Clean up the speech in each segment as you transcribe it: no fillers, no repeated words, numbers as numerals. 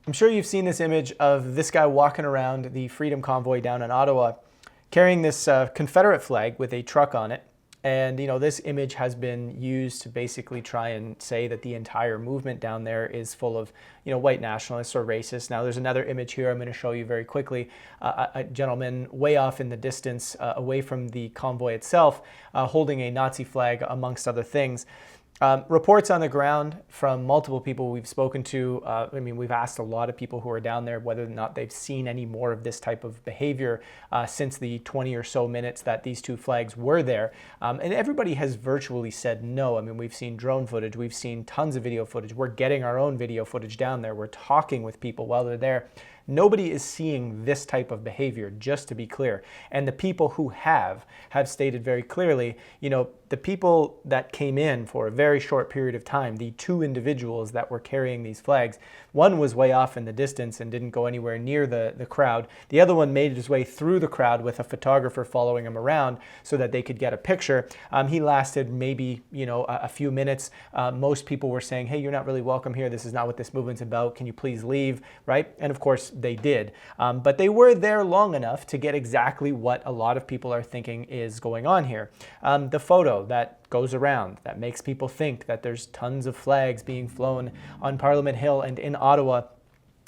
I'm sure you've seen this image of this guy walking around the Freedom Convoy down in Ottawa carrying this Confederate flag with a truck on it. And, this image has been used to basically try and say that the entire movement down there is full of, white nationalists or racists. Now, there's another image here I'm going to show you very quickly. A gentleman way off in the distance, away from the convoy itself, holding a Nazi flag, amongst other things. Reports on the ground from multiple people we've spoken to. We've asked a lot of people who are down there whether or not they've seen any more of this type of behavior since the 20 or so minutes that these two flags were there. And everybody has virtually said no. We've seen drone footage. We've seen tons of video footage. We're getting our own video footage down there. We're talking with people while they're there. Nobody is seeing this type of behavior, just to be clear. And the people who have stated very clearly, the people that came in for a very short period of time, the two individuals that were carrying these flags, one was way off in the distance and didn't go anywhere near the crowd. The other one made his way through the crowd with a photographer following him around so that they could get a picture. He lasted maybe, a few minutes. Most people were saying, hey, you're not really welcome here. This is not what this movement's about. Can you please leave, right? And of course, they did. But they were there long enough to get exactly what a lot of people are thinking is going on here. The photo that goes around that makes people think that there's tons of flags being flown on Parliament Hill and in Ottawa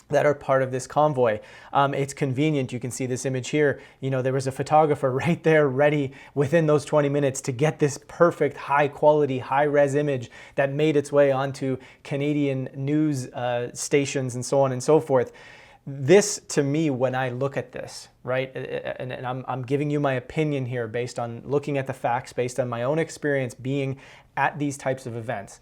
that are part of this convoy. It's convenient. You can see this image here. There was a photographer right there ready within those 20 minutes to get this perfect high quality, high res image that made its way onto Canadian news stations and so on and so forth. This, to me, when I look at this, right, and I'm giving you my opinion here based on looking at the facts, based on my own experience being at these types of events.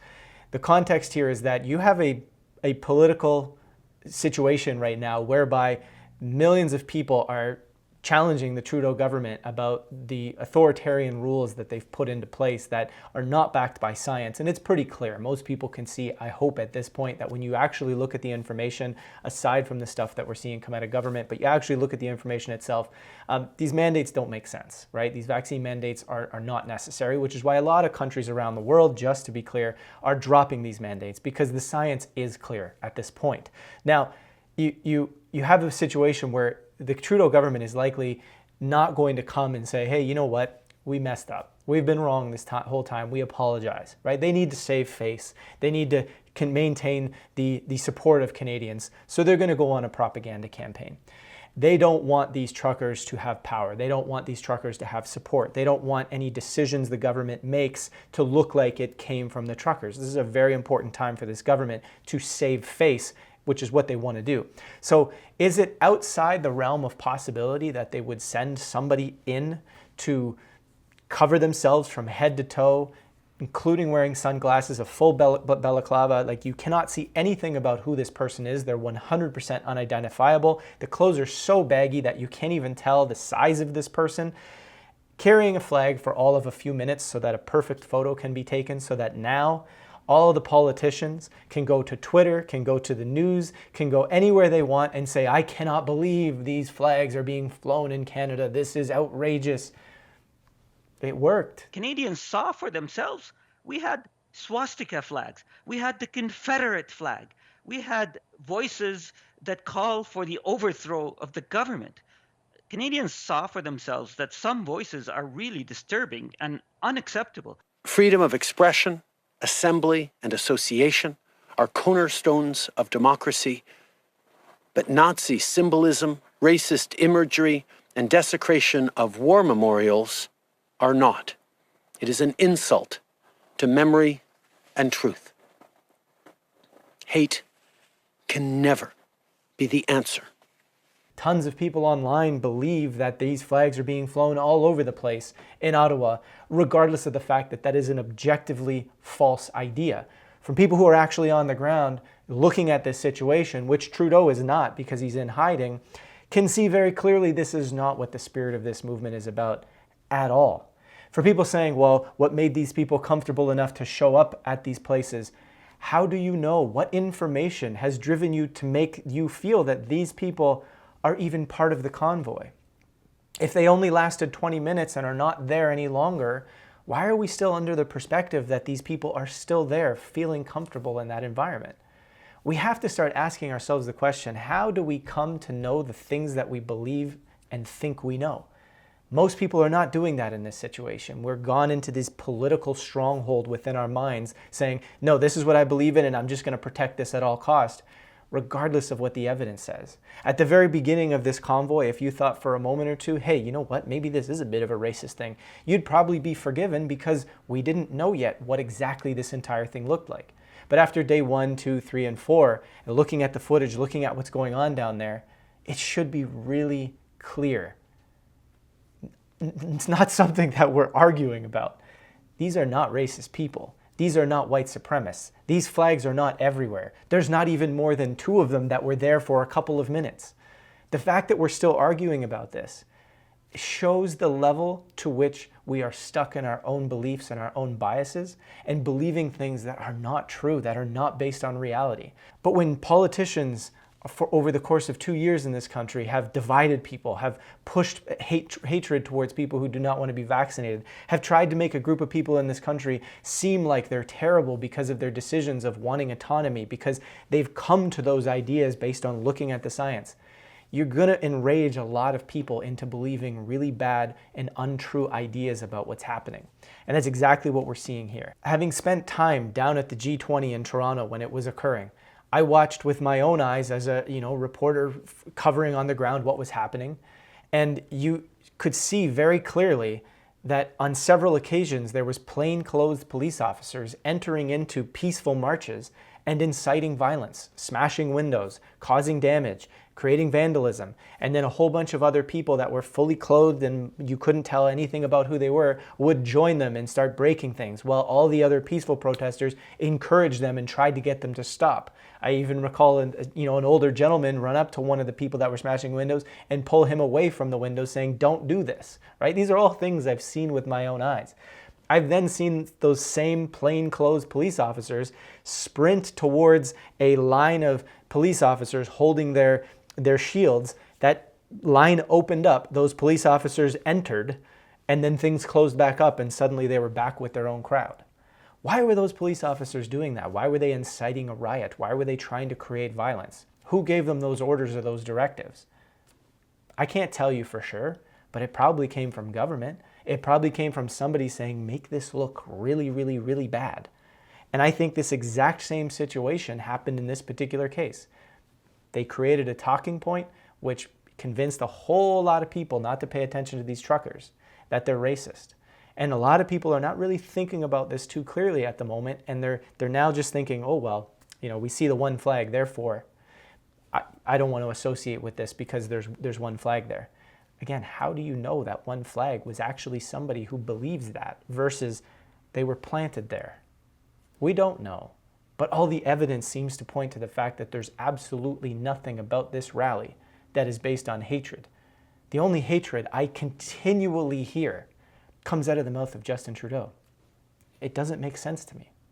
The context here is that you have a political situation right now whereby millions of people are challenging the Trudeau government about the authoritarian rules that they've put into place that are not backed by science. And it's pretty clear. Most people can see, I hope at this point, that when you actually look at the information, aside from the stuff that we're seeing come out of government, but you actually look at the information itself, these mandates don't make sense, right? These vaccine mandates are not necessary, which is why a lot of countries around the world, just to be clear, are dropping these mandates because the science is clear at this point. Now, you have a situation where the Trudeau government is likely not going to come and say, hey, you know what? We messed up. We've been wrong this whole time. We apologize, right? They need to save face. They need to maintain the support of Canadians. So they're going to go on a propaganda campaign. They don't want these truckers to have power. They don't want these truckers to have support. They don't want any decisions the government makes to look like it came from the truckers. This is a very important time for this government to save face, which is what they want to do. So is it outside the realm of possibility that they would send somebody in to cover themselves from head to toe, including wearing sunglasses, a full balaclava? Like, you cannot see anything about who this person is. They're 100% unidentifiable. The clothes are so baggy that you can't even tell the size of this person. Carrying a flag for all of a few minutes so that a perfect photo can be taken, so that now all the politicians can go to Twitter, can go to the news, can go anywhere they want and say, I cannot believe these flags are being flown in Canada. This is outrageous. It worked. Canadians saw for themselves. We had swastika flags. We had the Confederate flag. We had voices that call for the overthrow of the government. Canadians saw for themselves that some voices are really disturbing and unacceptable. Freedom of expression, assembly, and association are cornerstones of democracy, but Nazi symbolism, racist imagery, and desecration of war memorials are not. It is an insult to memory and truth. Hate can never be the answer. Tons of people online believe that these flags are being flown all over the place in Ottawa, regardless of the fact that that is an objectively false idea. From people who are actually on the ground looking at this situation, which Trudeau is not because he's in hiding, can see very clearly this is not what the spirit of this movement is about at all. For people saying, well, what made these people comfortable enough to show up at these places? How do you know? What information has driven you to make you feel that these people are even part of the convoy? If they only lasted 20 minutes and are not there any longer, why are we still under the perspective that these people are still there feeling comfortable in that environment? We have to start asking ourselves the question, how do we come to know the things that we believe and think we know? Most people are not doing that in this situation. We're gone into this political stronghold within our minds saying, no, this is what I believe in and I'm just going to protect this at all cost, regardless of what the evidence says. At the very beginning of this convoy, if you thought for a moment or two, hey, you know what, maybe this is a bit of a racist thing, you'd probably be forgiven because we didn't know yet what exactly this entire thing looked like. But after day 1, 2, 3, and 4, and looking at the footage, looking at what's going on down there, it should be really clear. It's not something that we're arguing about. These are not racist people. These are not white supremacists. These flags are not everywhere. There's not even more than 2 of them that were there for a couple of minutes. The fact that we're still arguing about this shows the level to which we are stuck in our own beliefs and our own biases and believing things that are not true, that are not based on reality. But when politicians over the course of 2 years in this country have divided people, have pushed hatred towards people who do not want to be vaccinated, have tried to make a group of people in this country seem like they're terrible because of their decisions of wanting autonomy, because they've come to those ideas based on looking at the science, you're going to enrage a lot of people into believing really bad and untrue ideas about what's happening. And that's exactly what we're seeing here. Having spent time down at the G20 in Toronto when it was occurring, I watched with my own eyes as a reporter covering on the ground what was happening. And you could see very clearly that on several occasions there was plainclothes police officers entering into peaceful marches and inciting violence, smashing windows, causing damage, creating vandalism, and then a whole bunch of other people that were fully clothed and you couldn't tell anything about who they were would join them and start breaking things, while all the other peaceful protesters encouraged them and tried to get them to stop. I even recall an older gentleman run up to one of the people that were smashing windows and pull him away from the window saying, "Don't do this," right? These are all things I've seen with my own eyes. I've then seen those same plainclothes police officers sprint towards a line of police officers holding their shields. That line opened up, those police officers entered, and then things closed back up and suddenly they were back with their own crowd. Why were those police officers doing that? Why were they inciting a riot? Why were they trying to create violence? Who gave them those orders or those directives? I can't tell you for sure, but it probably came from government. It probably came from somebody saying, make this look really, really, really bad. And I think this exact same situation happened in this particular case. They created a talking point which convinced a whole lot of people not to pay attention to these truckers, that they're racist. And a lot of people are not really thinking about this too clearly at the moment, and they're now just thinking, oh, well, we see the one flag, therefore I don't want to associate with this because there's one flag there. Again, how do you know that one flag was actually somebody who believes that versus they were planted there? We don't know. But all the evidence seems to point to the fact that there's absolutely nothing about this rally that is based on hatred. The only hatred I continually hear comes out of the mouth of Justin Trudeau. It doesn't make sense to me.